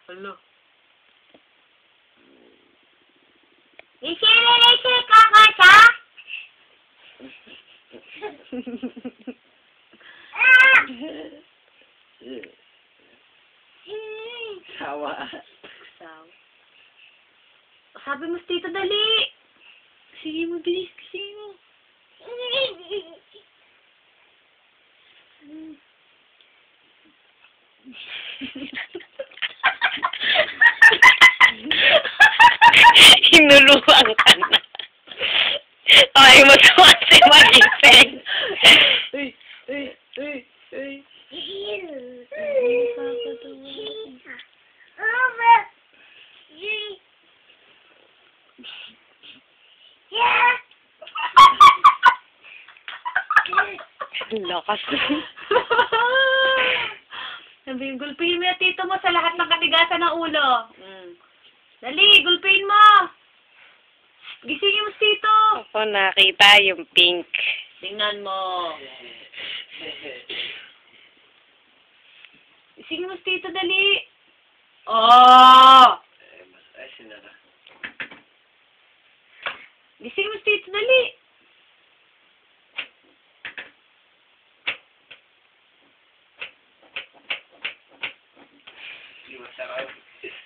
Hello. Isi kakasa. Sawa. Sabi mo, Tito, dali. Sige mo, bilis. Sige mo. Hinuluan ka na. Ay, mo si magising. Uy, uy, uy, uy. Lakas. Sabi, gulpihin mo yung tito mo sa lahat ng katigasan ng ulo. Mm. Dali, gulpihin mo. Gisingin mo si tito. Ako nakita yung pink. Tingnan mo. Gisingin mo si tito, dali. Oh! Ay, sinara. Gisingin mo si tito, dali.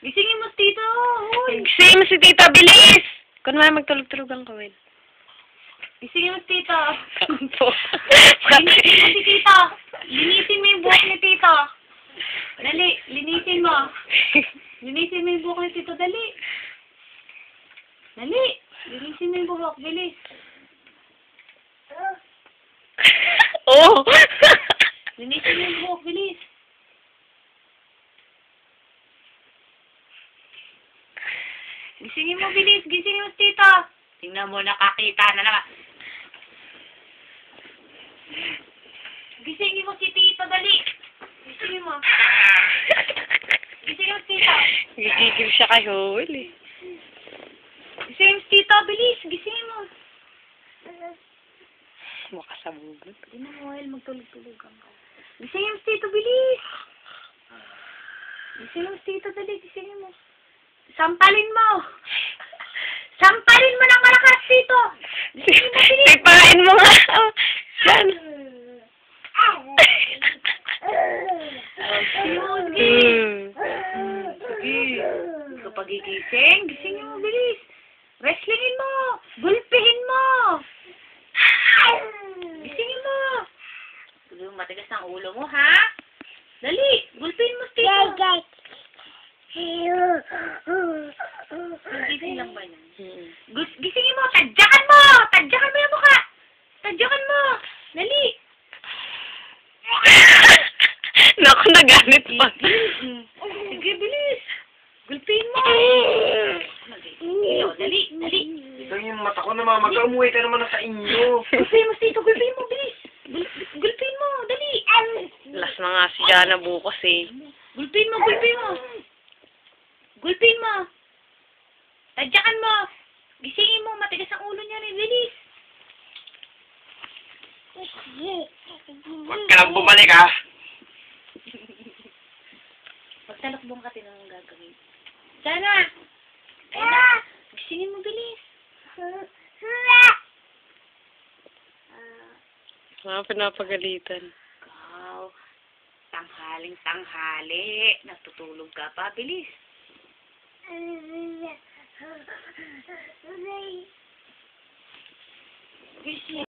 Gisingin mo si tito. Uy. Gising mo si tita, bilis! Kung naman magtulog-tulog ang kawin. Gisingin mo si tito. Kampo. Linisin mo si tito. Linisin mo yung buhok ni tito. Dali, linisin mo. Linisin mo yung buhok ni tito, dali. Dali. Linisin mo yung buhok, bilis. Oh! Linisin mo yung buhok, bilis. Gisingin mo, bilis. Gisingin mo si tito. Tingnan mo, nakakita na naman. Gisingin mo si tito, dali. Gisingin mo. Gisingin mo si tito. Gigigil siya kay Hoel eh. Gisingin mo si tito, bilis. Gisingin mo. Makasabugot. Hindi na, Noel, magtulog-tulogan ka. Gisingin mo si tito, bilis. Gisingin mo si tito, dali. Gisingin mo. Sampalin mo. Sampalin mo ng malakas, tito. Gisingin mo, bilis. Sipain mo nga. Yan. Sige. Kapag gigising, gisingin mo, bilis. Wrestlingin mo. Gulpihin mo. Gisingin mo. Matigas ang ulo mo, ha? Dali, gulpihin mo, tito. Gising lang ba yan? Gisingin mo, tadyakan mo. Tadyakan mo yung mukha. Tadyakan mo. Dali. Naku, nagamit pa. Sige, bilis. Gulpihin mo. Dali, dali. Ito yung mata ko na mamaga. Umuwi ka naman na sa inyo. Gulpihin mo, tito. Gulpihin mo, bilis. Gulpihin mo, dali. Last na nga si Jana bukas eh. Gulpihin mo, gulpihin mo. Gulpihin mo. Tadyakan mo. Gisingin mo, matigas ang ulo niya rin. Bilis. Huwag ka lang bumalik, ha? Pagtalakbong ka, tinanong ang gagawin. Sana! Ayun na. Gisingin mo, bilis. Mga pinapagalitan. Ikaw, tanghaling-tanghali. Natutulog ka pa, bilis. Bilis.